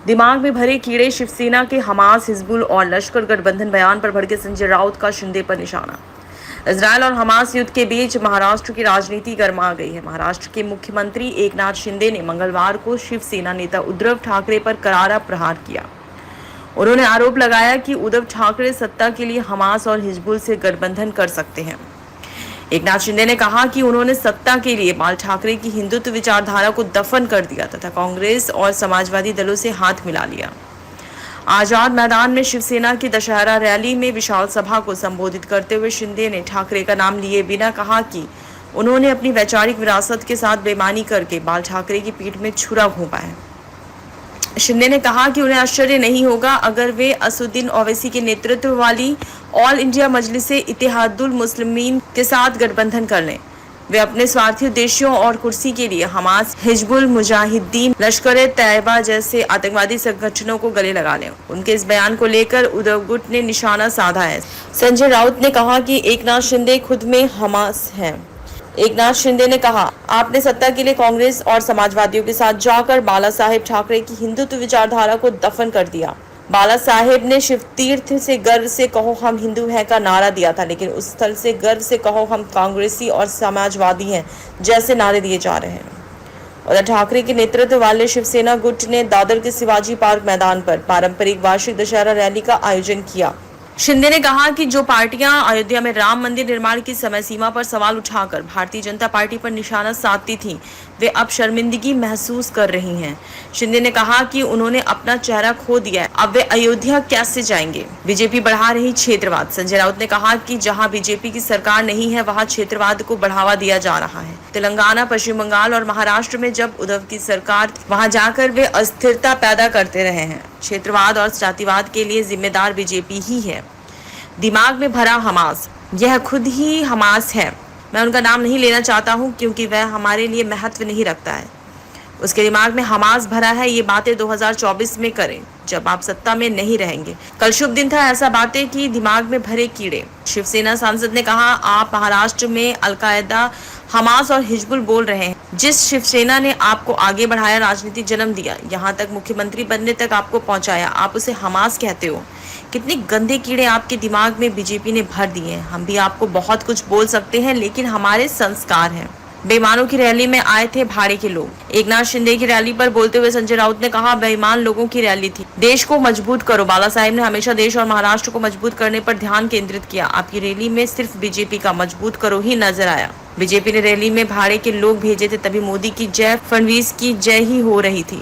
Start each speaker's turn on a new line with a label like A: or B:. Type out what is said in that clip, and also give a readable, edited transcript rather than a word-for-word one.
A: दिमाग में भरे कीड़े, शिवसेना के हमास, हिजबुल और लश्कर गठबंधन बयान पर भड़के संजय राउत का शिंदे पर निशाना। इजरायल और हमास युद्ध के बीच महाराष्ट्र की राजनीति गर्मा गई है। महाराष्ट्र के मुख्यमंत्री एकनाथ शिंदे ने मंगलवार को शिवसेना नेता उद्धव ठाकरे पर करारा प्रहार किया। उन्होंने आरोप लगाया कि उद्धव ठाकरे सत्ता के लिए हमास और हिजबुल से गठबंधन कर सकते हैं। एकनाथ शिंदे ने कहा कि उन्होंने सत्ता के लिए बाल ठाकरे की हिंदुत्व विचारधारा को दफन कर दिया तथा कांग्रेस और समाजवादी दलों से हाथ मिला लिया। आजाद मैदान में शिवसेना की दशहरा रैली में विशाल सभा को संबोधित करते हुए शिंदे ने ठाकरे का नाम लिए बिना कहा कि उन्होंने अपनी वैचारिक विरासत के साथ बेईमानी करके बाल ठाकरे की पीठ में छुरा घोंपा है। शिंदे ने कहा कि उन्हें आश्चर्य नहीं होगा अगर वे असदुद्दीन ओवैसी के नेतृत्व वाली ऑल इंडिया मजलिसे इत्तेहादुल मुस्लिमीन के साथ गठबंधन कर लें। वे अपने स्वार्थी उद्देश्यों और कुर्सी के लिए हमास, हिजबुल मुजाहिदीन, लश्कर तैयबा जैसे आतंकवादी संगठनों को गले लगा लें। उनके इस बयान को लेकर उद्धव गुट ने निशाना साधा है। संजय राउत ने कहा कि एकनाथ शिंदे खुद में हमास हैं। एकनाथ शिंदे ने कहा, आपने सत्ता के लिए कांग्रेस और समाजवादियों के साथ जाकर बाला साहेब ठाकरे की हिंदुत्व विचारधारा को दफन कर दिया। बाला साहेब ने शिव तीर्थ से गर्व से कहो हम हिंदू हैं का नारा दिया था, लेकिन उस स्थल से गर्व से कहो हम कांग्रेसी और समाजवादी हैं जैसे नारे दिए जा रहे हैं। उद्धव ठाकरे के नेतृत्व वाले शिवसेना गुट ने दादर के शिवाजी पार्क मैदान पर पारंपरिक वार्षिक दशहरा रैली का आयोजन किया। शिंदे ने कहा कि जो पार्टियां अयोध्या में राम मंदिर निर्माण की समय सीमा पर सवाल उठाकर भारतीय जनता पार्टी पर निशाना साधती थीं, वे अब शर्मिंदगी महसूस कर रही हैं। शिंदे ने कहा कि उन्होंने अपना चेहरा खो दिया है, अब वे अयोध्या कैसे जाएंगे। बीजेपी बढ़ा रही क्षेत्रवाद। संजय राउत ने कहा कि जहां बीजेपी की सरकार नहीं है वहां क्षेत्रवाद को बढ़ावा दिया जा रहा है। तेलंगाना, पश्चिम बंगाल और महाराष्ट्र में जब उद्धव की सरकार वहां जाकर वे अस्थिरता पैदा करते रहे हैं। क्षेत्रवाद और जातिवाद के लिए जिम्मेदार बीजेपी ही है। दिमाग में भरा हमास, यह खुद ही हमास है। मैं उनका नाम नहीं लेना चाहता हूं क्योंकि वह हमारे लिए महत्व नहीं रखता है। उसके दिमाग में हमास भरा है। ये बातें 2024 में करें जब आप सत्ता में नहीं रहेंगे। कल शुभ दिन था, ऐसा बातें की दिमाग में भरे कीड़े। शिवसेना सांसद ने कहा, आप महाराष्ट्र में अलकायदा, हमास और हिजबुल बोल रहे हैं। जिस शिवसेना ने आपको आगे बढ़ाया, राजनीतिक जन्म दिया, यहाँ तक मुख्यमंत्री बनने तक आपको पहुंचाया, आप उसे हमास कहते हो। कितने गंदे कीड़े आपके दिमाग में बीजेपी ने भर दिए हैं। हम भी आपको बहुत कुछ बोल सकते हैं, लेकिन हमारे संस्कार हैं। बेईमानों की रैली में आए थे भाड़े के लोग। एकनाथ शिंदे की रैली पर बोलते हुए संजय राउत ने कहा, बेईमान लोगों की रैली थी। देश को मजबूत करो। बाला साहेब ने हमेशा देश और महाराष्ट्र को मजबूत करने पर ध्यान केंद्रित किया। आपकी रैली में सिर्फ बीजेपी का मजबूत करो ही नजर आया। बीजेपी ने रैली में भाड़े के लोग भेजे थे, तभी मोदी की जय, फडणवीस की जय ही हो रही थी।